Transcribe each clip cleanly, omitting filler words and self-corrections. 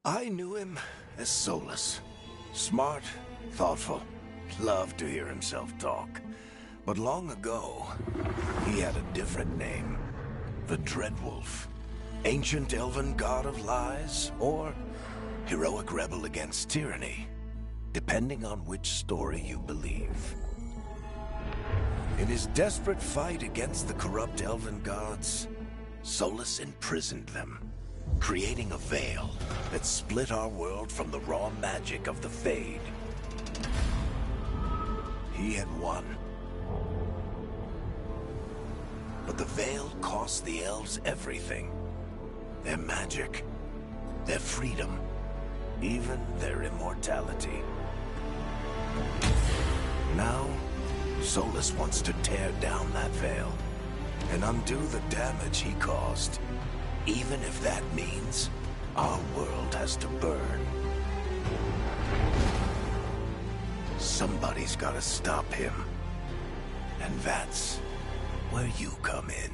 I knew him as Solus. Smart, thoughtful, loved to hear himself talk. But long ago, he had a different name. The Dreadwolf. Ancient elven god of lies, or heroic rebel against tyranny, depending on which story you believe. In his desperate fight against the corrupt elven gods, Solus imprisoned them, creating a veil that split our world from the raw magic of the Fade. He had won. But the veil cost the elves everything. Their magic, their freedom, even their immortality. Now, Solus wants to tear down that veil and undo the damage he caused, even if that means our world has to burn. Somebody's gotta stop him, and that's where you come in.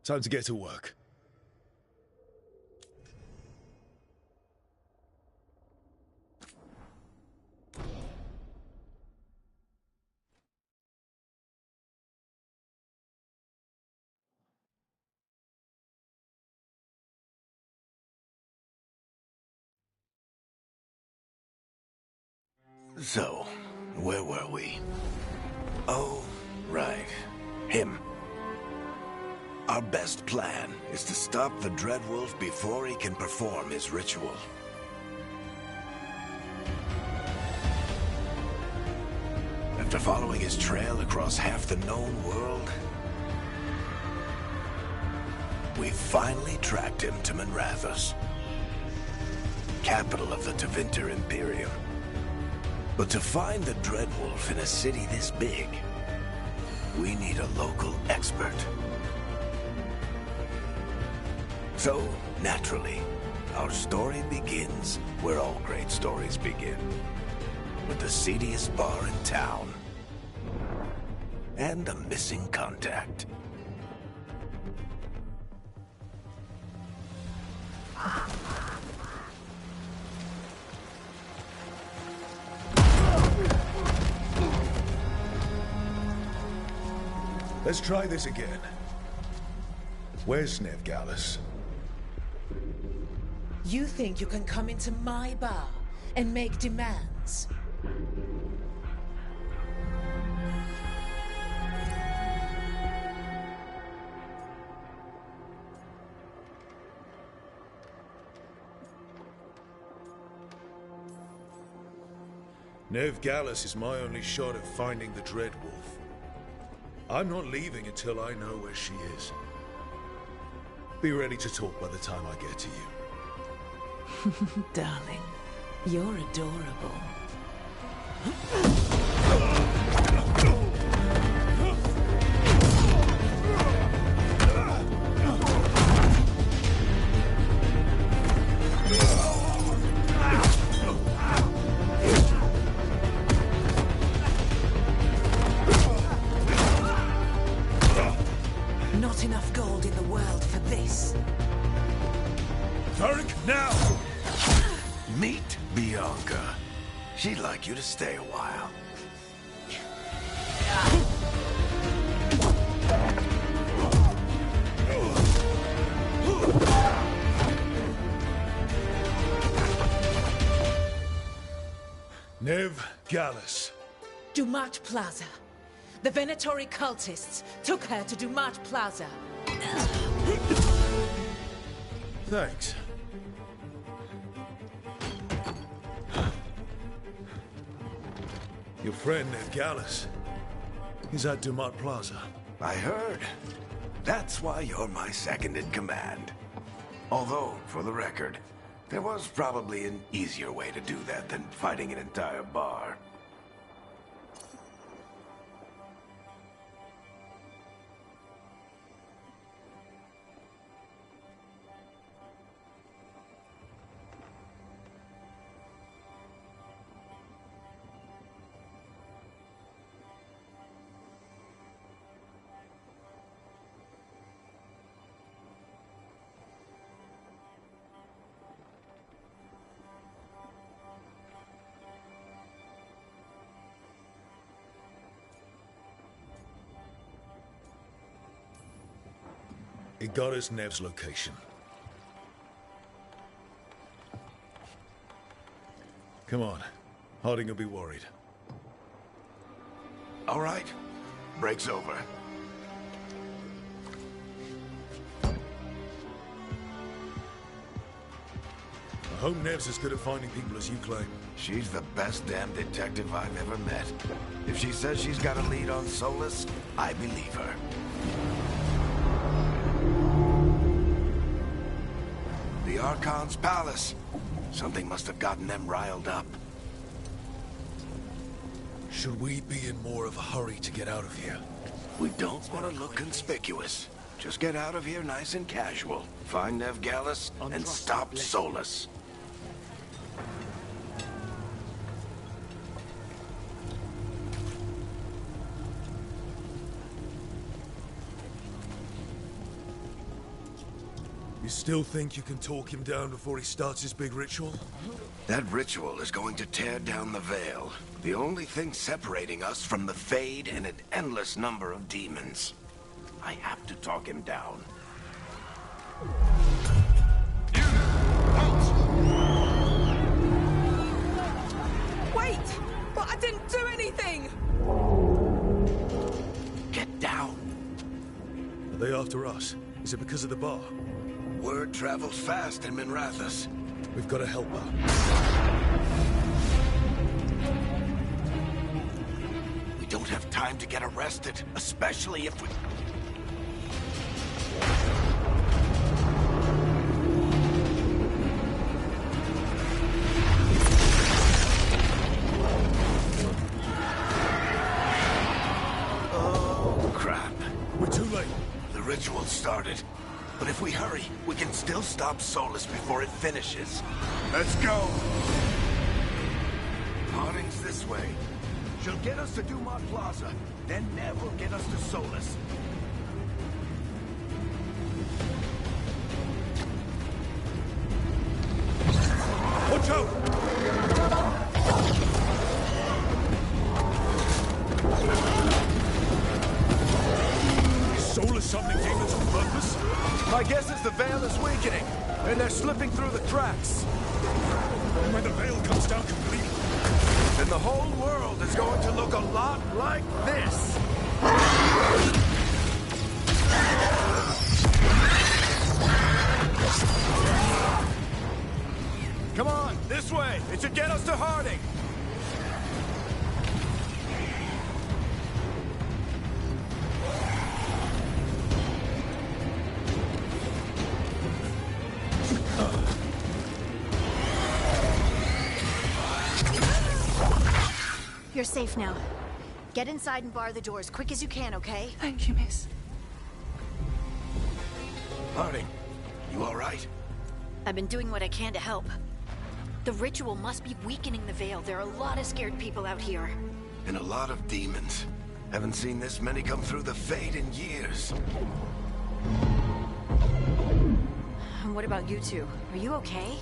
Time to get to work. So, where were we? Oh, right. Him. Our best plan is to stop the Dreadwolf before he can perform his ritual. After following his trail across half the known world, we finally tracked him to Minrathous, capital of the Tevinter Imperium. But to find the Dreadwolf in a city this big, we need a local expert. So, naturally, our story begins where all great stories begin. With the seediest bar in town. And a missing contact. Let's try this again. Where's Nevgalis? You think you can come into my bar and make demands? Nevgalis is my only shot at finding the Dreadwolf. I'm not leaving until I know where she is. Be ready to talk by the time I get to you. Darling, you're adorable. Not enough gold in the world for this. Tarek, now! Meet Bianca. She'd like you to stay a while. Nevgalis. Dumat Plaza. The Venatori cultists took her to Dumat Plaza. Thanks. Your friend Nevgalis is at Dumat Plaza. I heard. That's why you're my second in command. Although, for the record, there was probably an easier way to do that than fighting an entire bar. It got us Nev's location. Come on. Harding will be worried. All right. Break's over. I hope Nev's as good at finding people as you claim. She's the best damn detective I've ever met. If she says she's got a lead on Solus, I believe her. The Archon's palace. Something must have gotten them riled up. Should we be in more of a hurry to get out of here? We don't want to look conspicuous. Just get out of here nice and casual. Find Nevgalis and stop Solus. You still think you can talk him down before he starts his big ritual? That ritual is going to tear down the veil. The only thing separating us from the Fade and an endless number of demons. I have to talk him down. Wait! But I didn't do anything! Get down. Are they after us? Is it because of the bar? Word travels fast in Minrathous. We've got to help her. We don't have time to get arrested, especially if we... Oh, crap. We're too late. The ritual started. But if we hurry, we can still stop Solus before it finishes. Let's go! Harding's this way. She'll get us to Dumont Plaza, then Nev will get us to Solus. Watch out! Is Solus summoning demons on purpose? My guess is the veil is weakening, and they're slipping through the cracks. And when the veil comes down completely, Then the whole world is going to look a lot like this. Come on, this way. It should get us to Harding. You're safe now. Get inside and bar the door as quick as you can, okay? Thank you, miss. Harding, you all right? I've been doing what I can to help. The ritual must be weakening the veil. There are a lot of scared people out here. And a lot of demons. Haven't seen this many come through the Fade in years. And what about you two? Are you okay?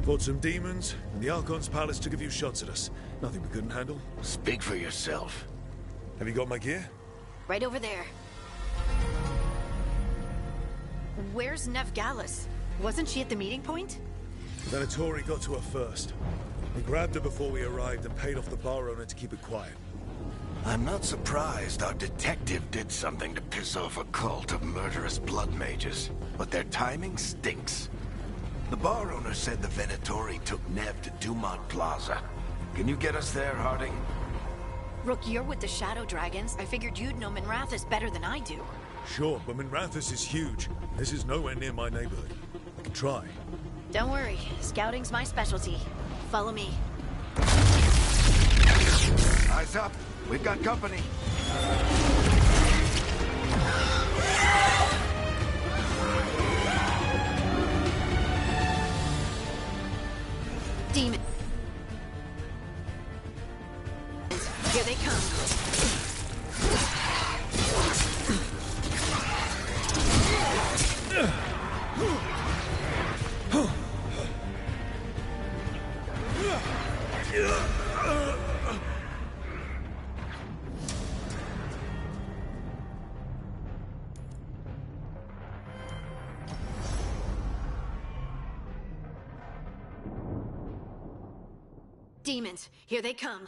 fought some demons, and the Archon's palace took a few shots at us. Nothing we couldn't handle. Speak for yourself. Have you got my gear? Right over there. Where's Nev Gallus? Wasn't she at the meeting point? Then Etoíle got to her first. We grabbed her before we arrived and paid off the bar owner to keep it quiet. I'm not surprised our detective did something to piss off a cult of murderous blood mages, but their timing stinks. The bar owner said the Venatori took Nev to Dumont Plaza. Can you get us there, Harding? Rook, you're with the Shadow Dragons. I figured you'd know Minrathous better than I do. Sure, but Minrathous is huge. This is nowhere near my neighborhood. I can try. Don't worry, scouting's my specialty. Follow me. Eyes up. We've got company. Demon. Here they come. Demons, here they come.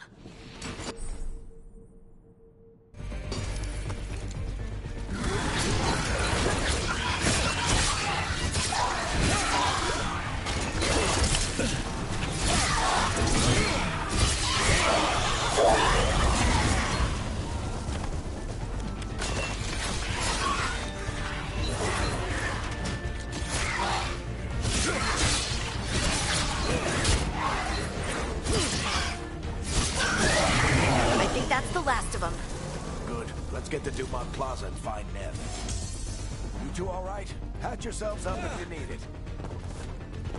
Get to Dumont Plaza and find Nev. You two all right? Patch yourselves up if you need it.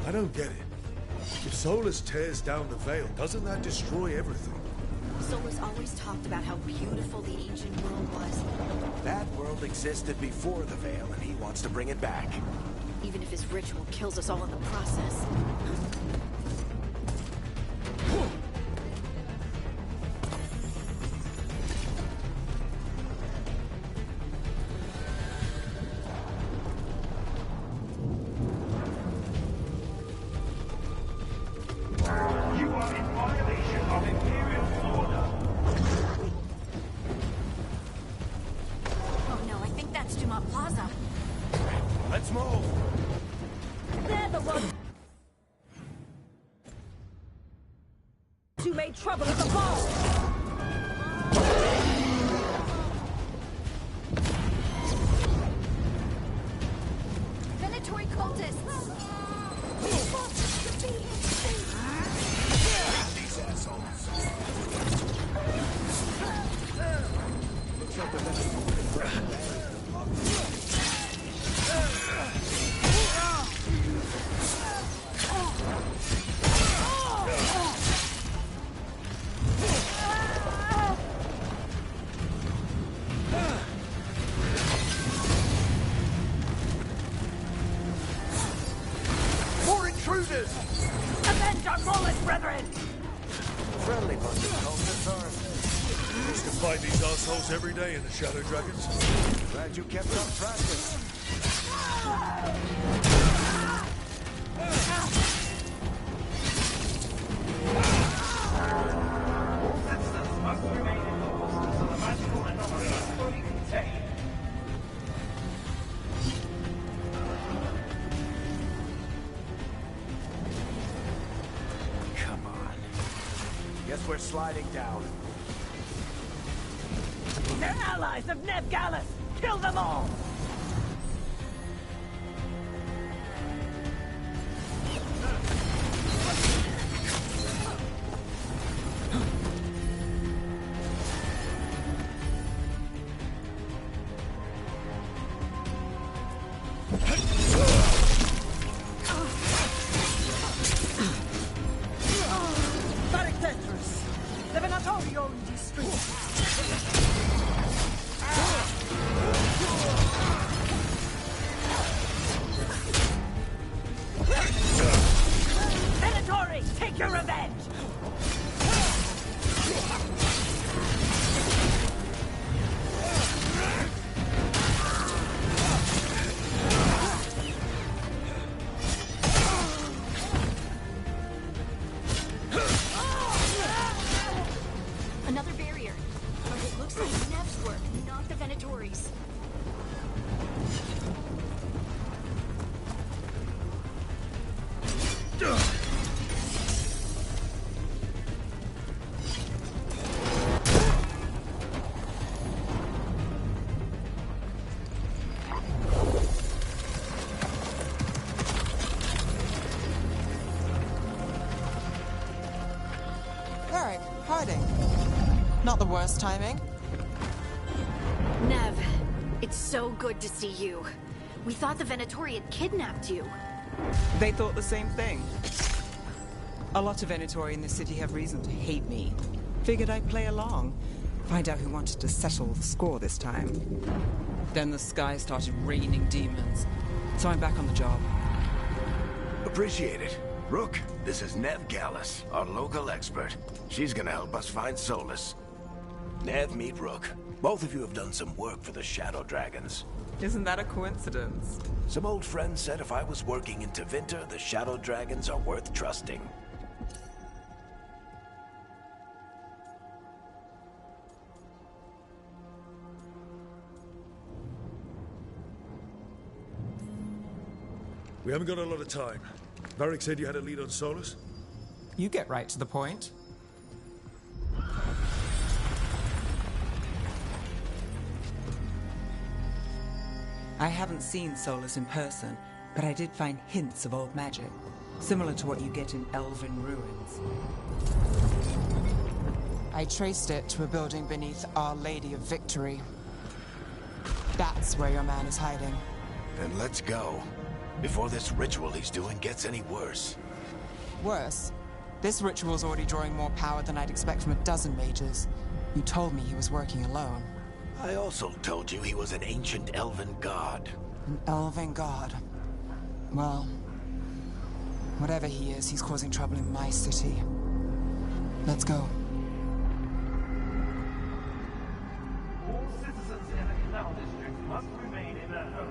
I don't get it. If Solus tears down the veil, doesn't that destroy everything? Solus always talked about how beautiful the ancient world was. That world existed before the Veil, and he wants to bring it back. Even if his ritual kills us all in the process. Let's move! They're the ones who made trouble at the ball! Venatory cultists! These assholes. Looks like the Avenge our fallen brethren! friendly bunch of cultists, aren't they? Used to fight these assholes every day in the Shadow Dragons. Glad you kept up practice. Guess we're sliding down. They're allies of Nev Gallus! Kill them all! Take your revenge! Another barrier. But it looks like Nev's work, not the Venatories. Hiding. Not the worst timing. Nev, it's so good to see you. We thought the Venatori had kidnapped you. They thought the same thing. A lot of Venatori in this city have reason to hate me. Figured I'd play along. Find out who wanted to settle the score this time. Then the sky started raining demons. So I'm back on the job. Appreciate it. Rook, this is Nev Gallus, our local expert. She's gonna help us find Solus. Nev, meet Rook. Both of you have done some work for the Shadow Dragons. Isn't that a coincidence? Some old friends said if I was working in Tevinter, the Shadow Dragons are worth trusting. We haven't got a lot of time. Varric said you had a lead on Solus? You get right to the point. I haven't seen Solus in person, but I did find hints of old magic, similar to what you get in elven ruins. I traced it to a building beneath Our Lady of Victory. That's where your man is hiding. Then let's go. Before this ritual he's doing gets any worse. Worse? This ritual's already drawing more power than I'd expect from a dozen mages. You told me he was working alone. I also told you he was an ancient elven god. An elven god. Well, whatever he is, he's causing trouble in my city. Let's go. All citizens in the Canal District must remain in their homes.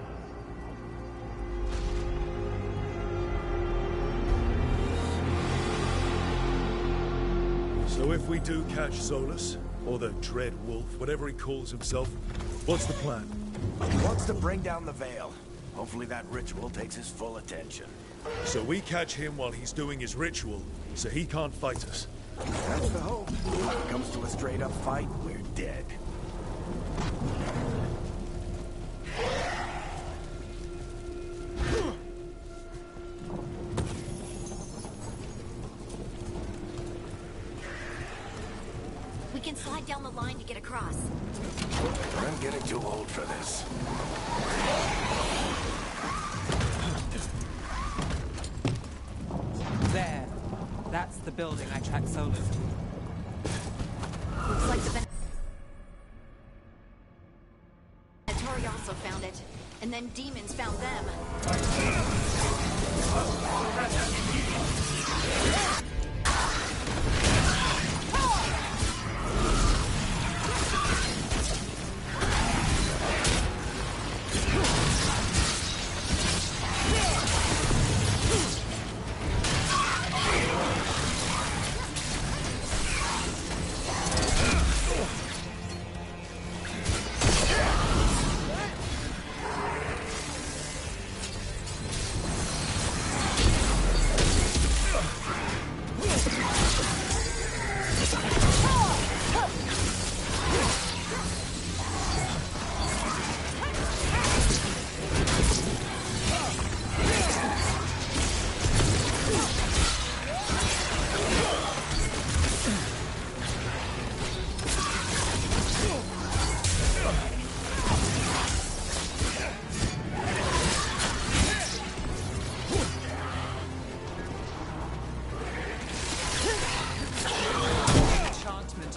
So if we do catch Solus, or the Dread Wolf, whatever he calls himself, what's the plan? He wants to bring down the veil. Hopefully that ritual takes his full attention. So we catch him while he's doing his ritual, so he can't fight us. That's the hope. If it comes to a straight-up fight, we're dead. We can slide down the line to get across. I'm getting too old for this. There. That's the building I tracked Solus to. Looks like the Venatori also found it. And then demons found them.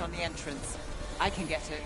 On the entrance. I can get it.